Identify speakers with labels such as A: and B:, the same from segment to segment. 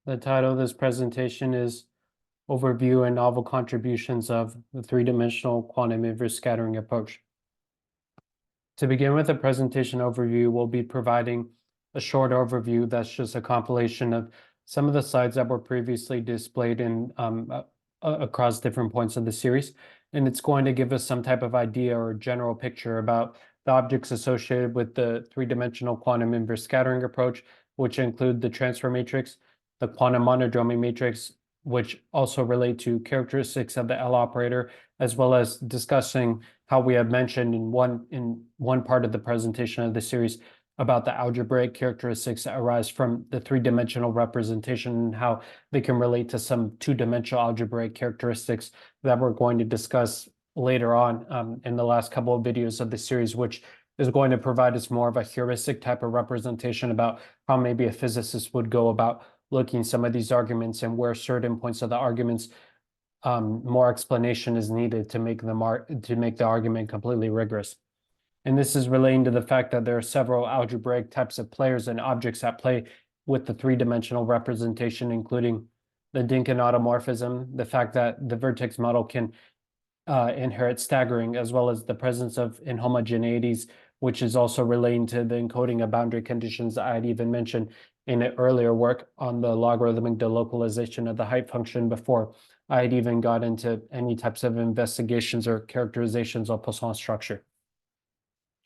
A: The title of this presentation is Overview and Novel Contributions of the Three-Dimensional Quantum Inverse Scattering Approach. To begin with the presentation overview, we'll be providing a short overview that's just a compilation of some of the slides that were previously displayed in across different points of the series. And it's going to give us some type of idea or general picture about the objects associated with the three-dimensional quantum inverse scattering approach, which include the transfer matrix, the quantum monodromy matrix, which also relate to characteristics of the L operator, as well as discussing how we have mentioned in one part of the presentation of the series about the algebraic characteristics that arise from the three-dimensional representation and how they can relate to some two-dimensional algebraic characteristics that we're going to discuss later on in the last couple of videos of the series, which is going to provide us more of a heuristic type of representation about how maybe a physicist would go about looking some of these arguments and where certain points of the arguments more explanation is needed to make the argument completely rigorous. And this is relating to the fact that there are several algebraic types of players and objects at play with the three-dimensional representation, including the Dynkin automorphism, the fact that the vertex model can inherit staggering, as well as the presence of inhomogeneities, which is also relating to the encoding of boundary conditions that I had even mentioned in an earlier work on the logarithmic delocalization of the height function before I had even got into any types of investigations or characterizations of Poisson structure.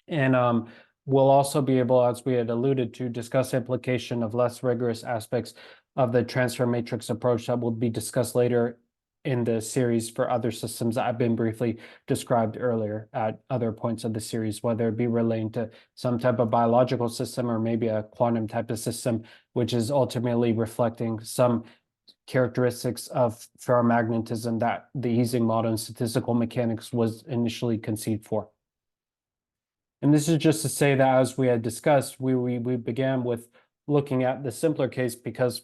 A: And we'll also be able, as we had alluded to, discuss implication of less rigorous aspects of the transfer matrix approach that will be discussed later in the series for other systems that have been briefly described earlier at other points of the series, whether it be relating to some type of biological system or maybe a quantum type of system, which is ultimately reflecting some characteristics of ferromagnetism that the Ising model in statistical mechanics was initially conceived for. And this is just to say that, as we had discussed, we began with looking at the simpler case because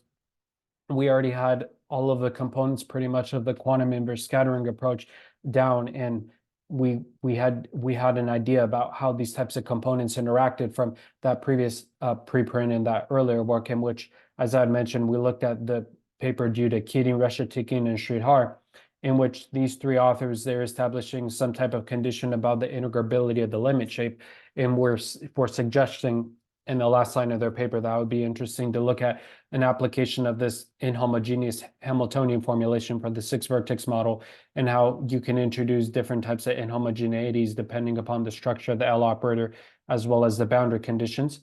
A: we already had all of the components pretty much of the quantum inverse scattering approach down, and we had an idea about how these types of components interacted from that previous preprint in that earlier work, in which, as I had mentioned, we looked at the paper due to Keating, Reshettikian, and Sridhar, in which these three authors, they're establishing some type of condition about the integrability of the limit shape, and we're suggesting in the last line of their paper that would be interesting to look at an application of this inhomogeneous Hamiltonian formulation for the six-vertex model, and how you can introduce different types of inhomogeneities depending upon the structure of the L operator, as well as the boundary conditions,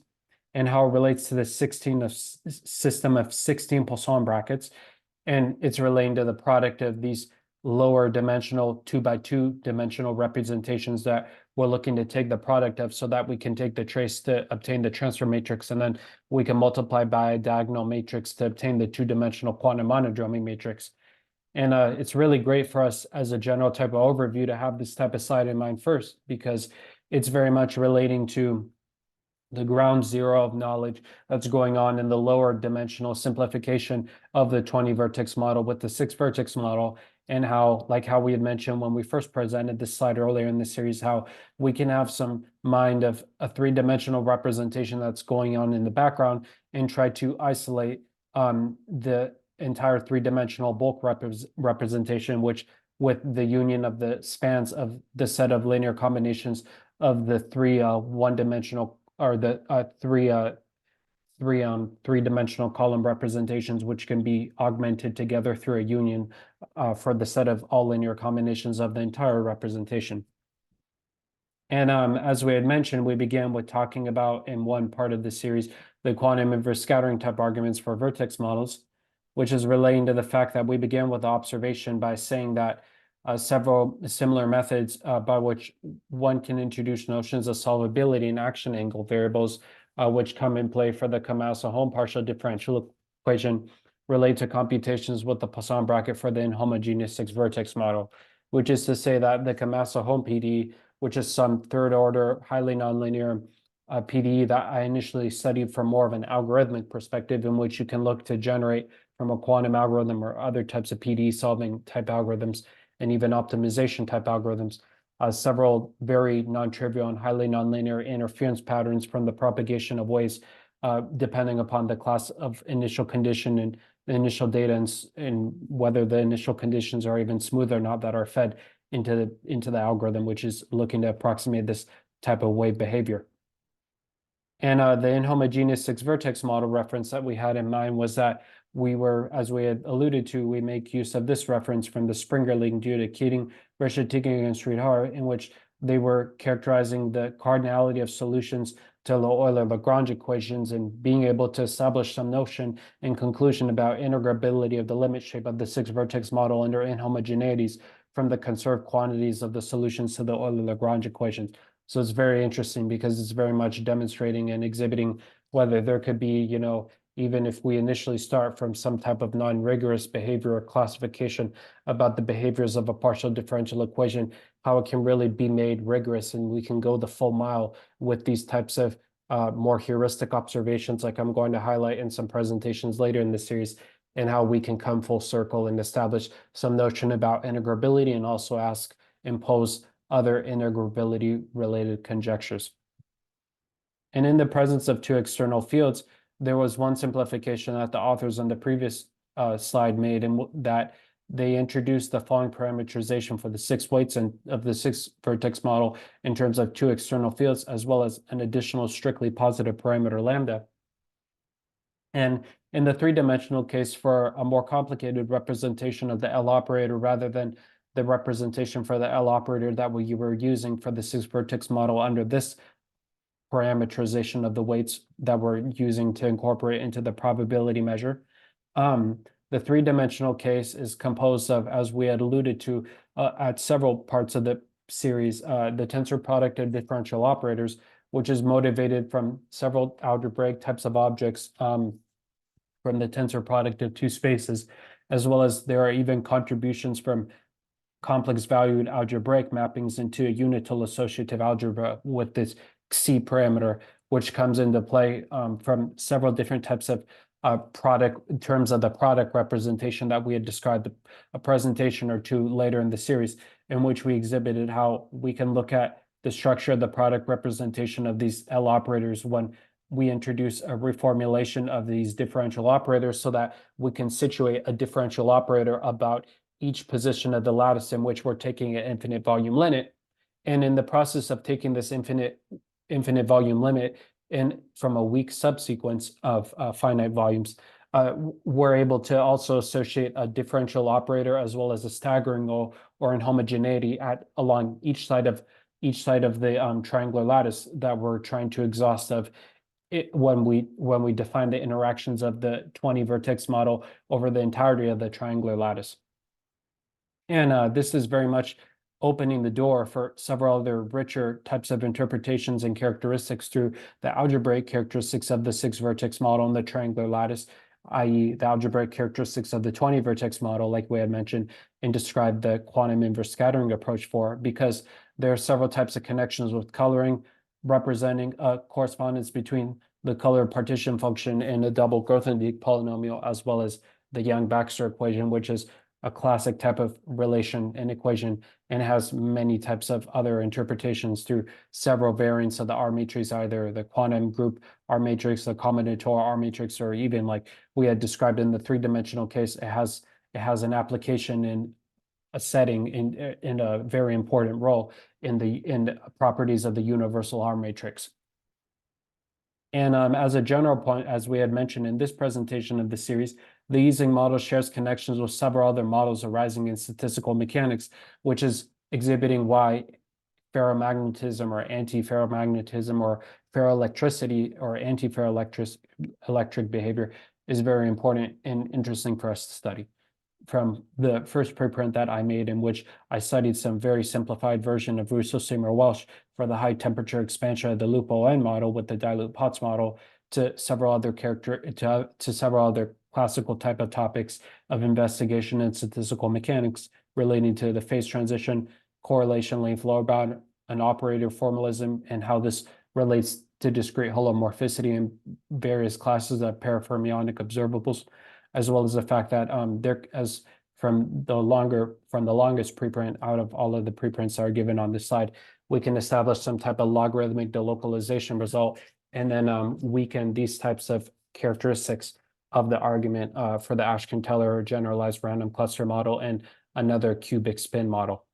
A: and how it relates to the system of 16 Poisson brackets. And it's relating to the product of these lower dimensional 2x2 dimensional representations that we're looking to take the product of, so that we can take the trace to obtain the transfer matrix, and then we can multiply by a diagonal matrix to obtain the two-dimensional quantum monodromy matrix. And it's really great for us as a general type of overview to have this type of slide in mind first, because it's very much relating to the ground zero of knowledge that's going on in the lower dimensional simplification of the 20 vertex model with the 6 vertex model, and how, like how we had mentioned when we first presented this slide earlier in the series, how we can have some mind of a three-dimensional representation that's going on in the background and try to isolate the entire three-dimensional bulk representation, which, with the union of the spans of the set of linear combinations of the three one-dimensional or the three-dimensional column representations, which can be augmented together through a union for the set of all linear combinations of the entire representation. And as we had mentioned, we began with talking about, in one part of the series, the quantum inverse scattering type arguments for vertex models, which is relating to the fact that we began with observation by saying that several similar methods by which one can introduce notions of solvability and action angle variables, which come in play for the Kamasa-Holm partial differential equation, relate to computations with the Poisson bracket for the inhomogeneous six-vertex model, which is to say that the Kamasa-Holm PDE, which is some third-order, highly nonlinear PDE that I initially studied from more of an algorithmic perspective, in which you can look to generate from a quantum algorithm or other types of PDE solving type algorithms, and even optimization type algorithms, several very non-trivial and highly nonlinear interference patterns from the propagation of waves depending upon the class of initial condition and the initial data and whether the initial conditions are even smooth or not that are fed into the algorithm, which is looking to approximate this type of wave behavior. And the inhomogeneous six-vertex model reference that we had in mind was that we were, as we had alluded to, we make use of this reference from the Springer-Link due to Keating, Reshetikhin, and Sridhar, in which they were characterizing the cardinality of solutions to the Euler-Lagrange equations and being able to establish some notion and conclusion about integrability of the limit shape of the six-vertex model under inhomogeneities from the conserved quantities of the solutions to the Euler-Lagrange equations. So it's very interesting because it's very much demonstrating and exhibiting whether there could be, even if we initially start from some type of non-rigorous behavior or classification about the behaviors of a partial differential equation, how it can really be made rigorous and we can go the full mile with these types of more heuristic observations, like I'm going to highlight in some presentations later in the series, and how we can come full circle and establish some notion about integrability and also impose other integrability related conjectures. And in the presence of two external fields, there was one simplification that the authors on the previous slide made, and that they introduced the following parameterization for the six weights and of the six-vertex model in terms of two external fields, as well as an additional strictly positive parameter lambda. And in the three-dimensional case, for a more complicated representation of the L operator rather than the representation for the L operator that we were using for the six-vertex model under this parameterization of the weights that we're using to incorporate into the probability measure. The three-dimensional case is composed of, as we had alluded to at several parts of the series, the tensor product of differential operators, which is motivated from several algebraic types of objects from the tensor product of two spaces, as well as there are even contributions from complex valued algebraic mappings into a unital associative algebra with this C parameter, which comes into play from several different types of product in terms of the product representation that we had described a presentation or two later in the series, in which we exhibited how we can look at the structure of the product representation of these L operators when we introduce a reformulation of these differential operators so that we can situate a differential operator about each position of the lattice in which we're taking an infinite volume limit. And in the process of taking this infinite volume limit in from a weak subsequence of finite volumes, we're able to also associate a differential operator as well as a staggering or inhomogeneity along each side of the triangular lattice that we're trying to exhaust of it when we define the interactions of the 20 vertex model over the entirety of the triangular lattice. And this is very much opening the door for several other richer types of interpretations and characteristics through the algebraic characteristics of the six-vertex model and the triangular lattice, i.e. the algebraic characteristics of the 20-vertex model, like we had mentioned, and described the quantum inverse scattering approach for, because there are several types of connections with coloring, representing a correspondence between the color partition function and a double Grothendieck polynomial, as well as the Yang-Baxter equation, which is a classic type of relation and equation, and has many types of other interpretations through several variants of the R matrix, either the quantum group R matrix, the combinatorial R matrix, or even like we had described in the three-dimensional case, it has an application in a setting in a very important role in the properties of the universal R matrix. And as a general point, as we had mentioned in this presentation of the series, the Ising model shares connections with several other models arising in statistical mechanics, which is exhibiting why ferromagnetism or anti-ferromagnetism or ferroelectricity or anti-ferroelectric behavior is very important and interesting for us to study. From the first preprint that I made, in which I studied some very simplified version of Russo-Seymour-Welsh for the high temperature expansion of the loop-ON model with the dilute Potts model, to several other several other classical type of topics of investigation in statistical mechanics relating to the phase transition, correlation length lower bound, and operator formalism, and how this relates to discrete holomorphicity in various classes of parafermionic observables, as well as the fact that from the longest preprint out of all of the preprints that are given on this slide, we can establish some type of logarithmic delocalization result and then weaken these types of characteristics of the argument for the Ashkin-Teller generalized random cluster model and another cubic spin model.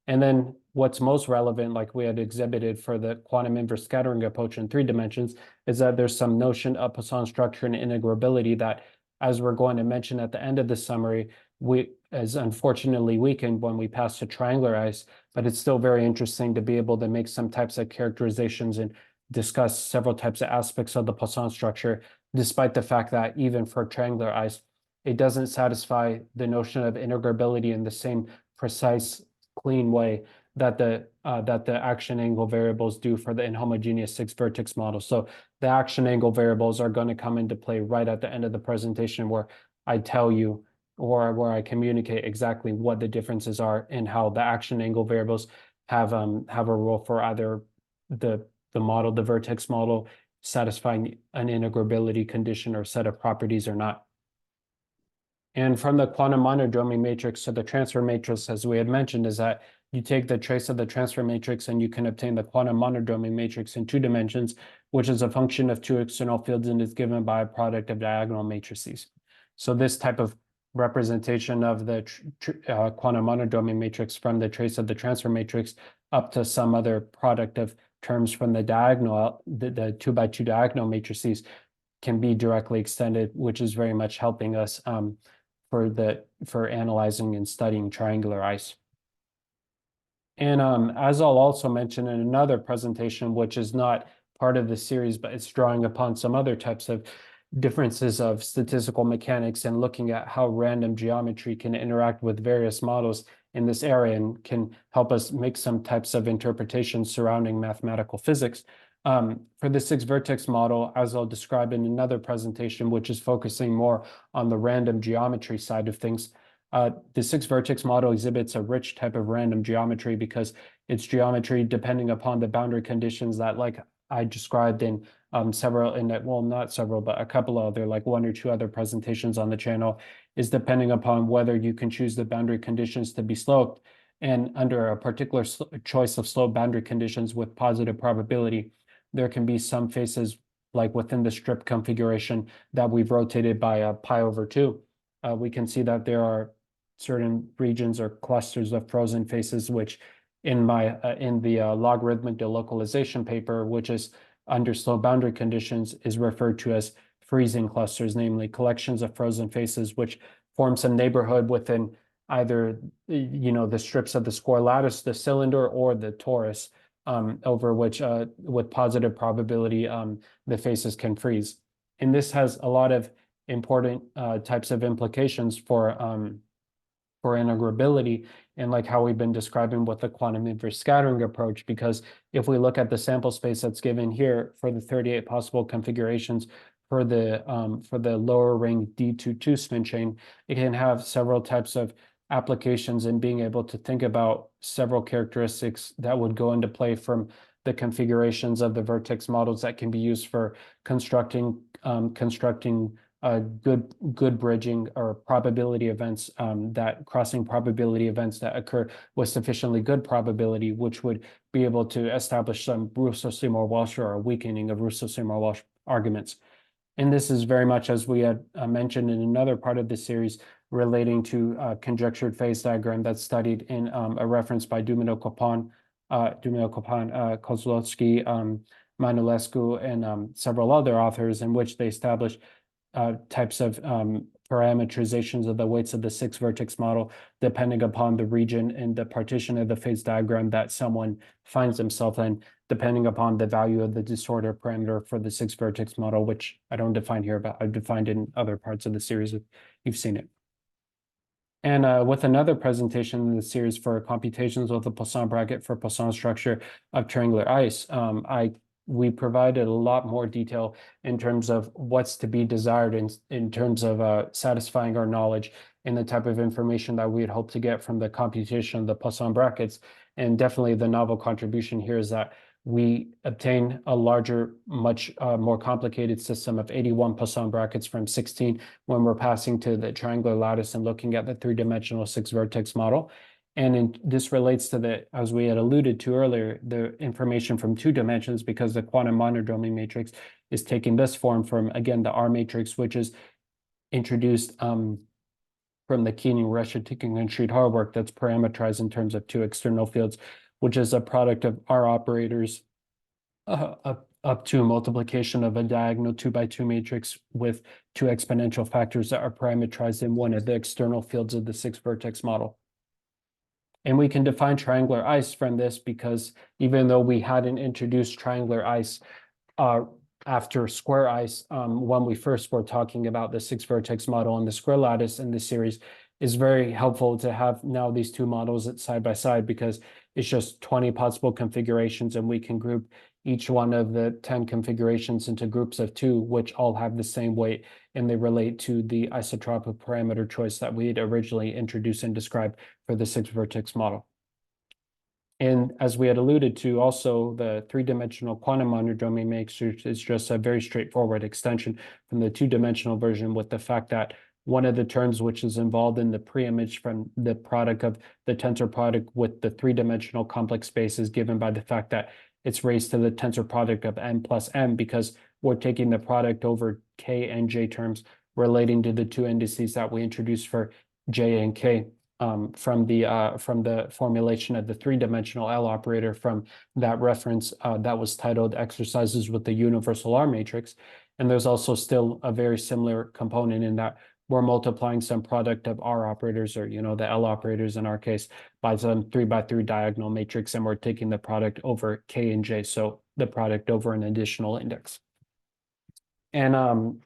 A: And then what's most relevant, like we had exhibited for the quantum inverse scattering approach in 3 dimensions, is that there's some notion of Poisson structure and integrability that, as we're going to mention at the end of the summary, is unfortunately weakened when we pass to triangular ice, but it's still very interesting to be able to make some types of characterizations and discuss several types of aspects of the Poisson structure, despite the fact that even for triangular ice, it doesn't satisfy the notion of integrability in the same precise, clean way that the action angle variables do for the inhomogeneous 6-vertex model. So the action angle variables are going to come into play right at the end of the presentation, where I tell you, or where I communicate exactly what the differences are and how the action angle variables have a role for either the model, the vertex model, satisfying an integrability condition or set of properties or not. And from the quantum monodromy matrix to the transfer matrix, as we had mentioned, is that you take the trace of the transfer matrix and you can obtain the quantum monodromy matrix in 2 dimensions, which is a function of 2 external fields and is given by a product of diagonal matrices. So this type of representation of the quantum monodromy matrix from the trace of the transfer matrix up to some other product of terms from the diagonal, the 2x2 diagonal matrices, can be directly extended, which is very much helping us for analyzing and studying triangular ice. And as I'll also mention in another presentation, which is not part of the series, but it's drawing upon some other types of differences of statistical mechanics and looking at how random geometry can interact with various models in this area and can help us make some types of interpretations surrounding mathematical physics. For the 6-vertex model, as I'll describe in another presentation, which is focusing more on the random geometry side of things, the 6-vertex model exhibits a rich type of random geometry because it's geometry depending upon the boundary conditions that, like I described in not several, but a couple other, like 1 or 2 other presentations on the channel, is depending upon whether you can choose the boundary conditions to be sloped. And under a particular choice of slope boundary conditions with positive probability, there can be some faces, like within the strip configuration that we've rotated by pi over 2. We can see that there are certain regions or clusters of frozen faces, which in the logarithmic delocalization paper, which is under slope boundary conditions, is referred to as freezing clusters, namely collections of frozen faces, which form some neighborhood within either the strips of the square lattice, the cylinder, or the torus, over which with positive probability the faces can freeze. And this has a lot of important types of implications for integrability, and like how we've been describing with the quantum inverse scattering approach, because if we look at the sample space that's given here for the 38 possible configurations for the lower ring D22 spin chain, it can have several types of applications in being able to think about several characteristics that would go into play from the configurations of the vertex models that can be used for constructing good bridging or probability events, that crossing probability events that occur with sufficiently good probability, which would be able to establish some Russo-Seymour-Walsh or a weakening of Russo-Seymour-Walsh arguments. And this is very much, as we had mentioned in another part of the series, relating to conjectured phase diagram that's studied in a reference by Dumino-Kopan, Kozlowski, Manulescu, and several other authors, in which they establish types of parameterizations of the weights of the 6-vertex model, depending upon the region and the partition of the phase diagram that someone finds himself in, depending upon the value of the disorder parameter for the 6-vertex model, which I don't define here, but I've defined in other parts of the series if you've seen it. And with another presentation in the series for computations with the Poisson bracket for Poisson structure of triangular ice, we provided a lot more detail in terms of what's to be desired in terms of satisfying our knowledge and the type of information that we'd hope to get from the computation of the Poisson brackets. And definitely the novel contribution here is that we obtain a larger, much more complicated system of 81 Poisson brackets from 16 when we're passing to the triangular lattice and looking at the 3-dimensional 6-vertex model. And this relates to as we had alluded to earlier, the information from two dimensions, because the quantum monodromy matrix is taking this form from, again, the R matrix, which is introduced from the Keating, Reshetikhin, and Sridhar work that's parameterized in terms of two external fields, which is a product of R operators up to a multiplication of a diagonal 2x2 matrix with two exponential factors that are parameterized in one of the external fields of the six-vertex model. And we can define triangular ice from this because even though we hadn't introduced triangular ice after square ice, when we first were talking about the six-vertex model and the square lattice in this series, is very helpful to have now these two models side by side, because it's just 20 possible configurations, and we can group each one of the 10 configurations into groups of two, which all have the same weight, and they relate to the isotropic parameter choice that we had originally introduced and described for the six-vertex model. And as we had alluded to, also the three-dimensional quantum monodromy matrix is just a very straightforward extension from the two-dimensional version, with the fact that one of the terms which is involved in the pre-image from the product of the tensor product with the three-dimensional complex space is given by the fact that it's raised to the tensor product of n plus m, because we're taking the product over k and j terms relating to the two indices that we introduced for j and k from the formulation of the three-dimensional L operator from that reference that was titled Exercises with the Universal R Matrix. And there's also still a very similar component in that we're multiplying some product of R operators, or the L operators in our case, by some 3x3 diagonal matrix, and we're taking the product over K and J, so the product over an additional index. And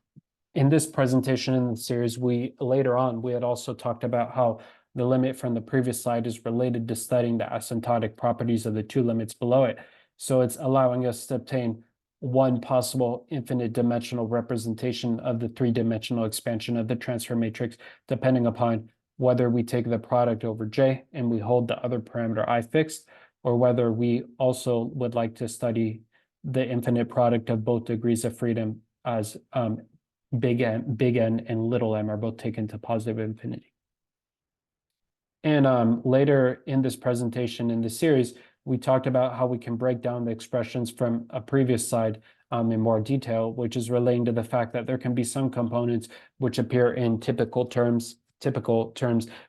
A: in this presentation in the series, later on we had also talked about how the limit from the previous slide is related to studying the asymptotic properties of the two limits below it. So it's allowing us to obtain one possible infinite dimensional representation of the three-dimensional expansion of the transfer matrix, depending upon whether we take the product over J and we hold the other parameter I fixed, or whether we also would like to study the infinite product of both degrees of freedom as big N and little m are both taken to positive infinity. And later in this presentation in the series, we talked about how we can break down the expressions from a previous slide in more detail, which is relating to the fact that there can be some components which appear in typical terms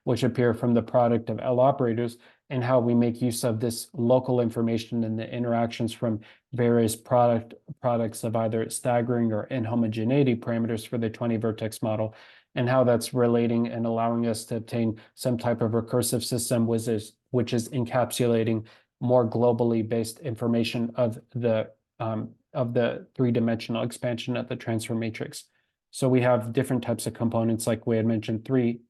A: which appear from the product of L operators, and how we make use of this local information and the interactions from various products of either staggering or inhomogeneity parameters for the 20-vertex model, and how that's relating and allowing us to obtain some type of recursive system which is encapsulating more globally based information of the three-dimensional expansion of the transfer matrix. So we have different types of components, like we had mentioned, three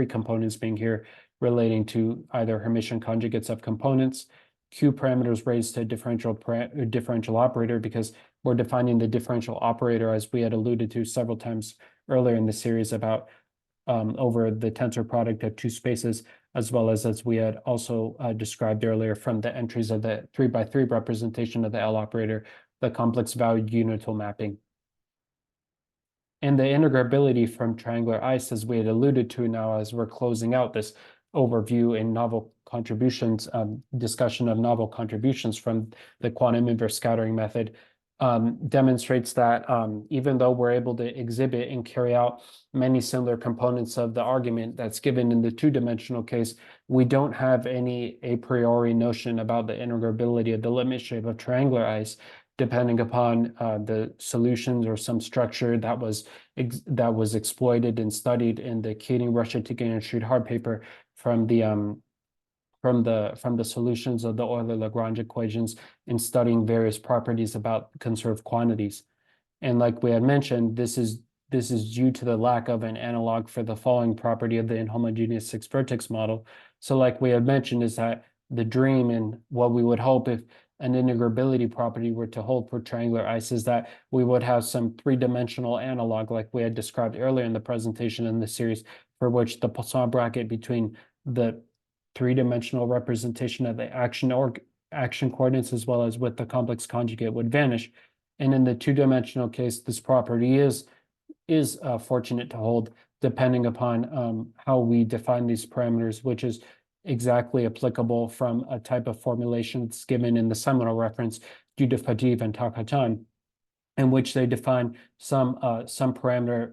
A: components being here, relating to either Hermitian conjugates of components, Q parameters raised to a differential operator, because we're defining the differential operator, as we had alluded to several times earlier in the series, about over the tensor product of two spaces, as well as we had also described earlier from the entries of the 3x3 representation of the L operator, the complex valued unital mapping. And the integrability from triangular ice, as we had alluded to now as we're closing out this overview in novel contributions, discussion of novel contributions from the quantum inverse scattering method, demonstrates that even though we're able to exhibit and carry out many similar components of the argument that's given in the two-dimensional case, we don't have any a priori notion about the integrability of the limit shape of triangular ice, depending upon the solutions or some structure that was exploited and studied in the Keating, Reshetikhin, and Sridhar paper from the solutions of the Euler-Lagrange equations in studying various properties about conserved quantities. And like we had mentioned, this is due to the lack of an analog for the following property of the inhomogeneous six-vertex model. So like we had mentioned, is that the dream, and what we would hope if an integrability property were to hold for triangular ice, is that we would have some three-dimensional analog, like we had described earlier in the presentation in the series, for which the Poisson bracket between the three-dimensional representation of the action coordinates as well as with the complex conjugate would vanish. And in the two-dimensional case, this property is fortunate to hold, depending upon how we define these parameters, which is exactly applicable from a type of formulation that's given in the seminal reference due to Fadiev and Tarkatan, in which they define some parameter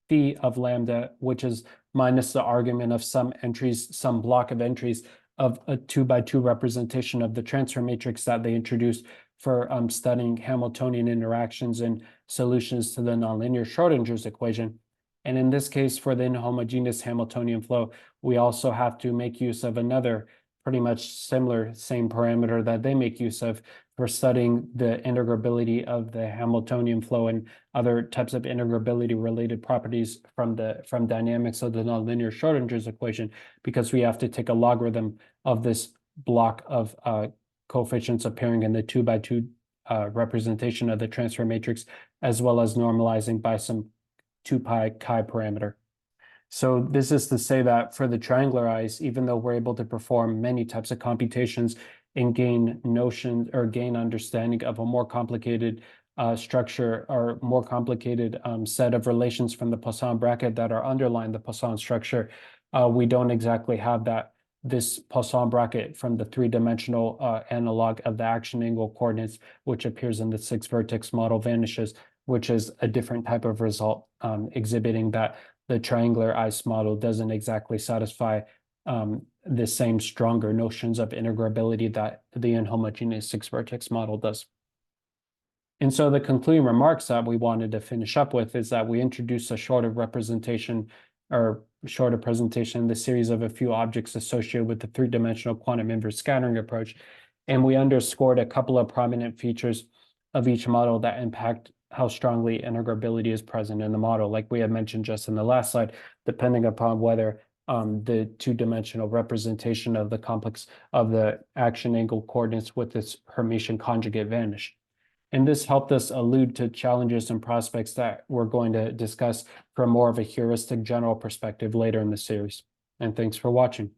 A: phi of lambda, which is minus the argument of some entries, some block of entries of a 2x2 representation of the transfer matrix that they introduced for studying Hamiltonian interactions and solutions to the nonlinear Schrodinger's equation. And in this case, for the inhomogeneous Hamiltonian flow, we also have to make use of another pretty much similar same parameter that they make use of for studying the integrability of the Hamiltonian flow and other types of integrability related properties from dynamics of the nonlinear Schrodinger's equation, because we have to take a logarithm of this block of coefficients appearing in the 2x2 representation of the transfer matrix, as well as normalizing by some 2 pi chi parameter. So this is to say that for the triangular eyes, even though we're able to perform many types of computations and gain notion or gain understanding of a more complicated structure or more complicated set of relations from the Poisson bracket that are underlying the Poisson structure, we don't exactly have this Poisson bracket from the three-dimensional analog of the action angle coordinates, which appears in the 6-vertex model, vanishes, which is a different type of result, exhibiting that the triangular ice model doesn't exactly satisfy the same stronger notions of integrability that the inhomogeneous 6-vertex model does. And so the concluding remarks that we wanted to finish up with is that we introduced a shorter representation or shorter presentation, the series of a few objects associated with the three-dimensional quantum inverse scattering approach. And we underscored a couple of prominent features of each model that impact how strongly integrability is present in the model. Like we had mentioned just in the last slide, depending upon whether the two-dimensional representation of the complex of the action angle coordinates with its Hermitian conjugate vanish. And this helped us allude to challenges and prospects that we're going to discuss from more of a heuristic general perspective later in the series. And thanks for watching.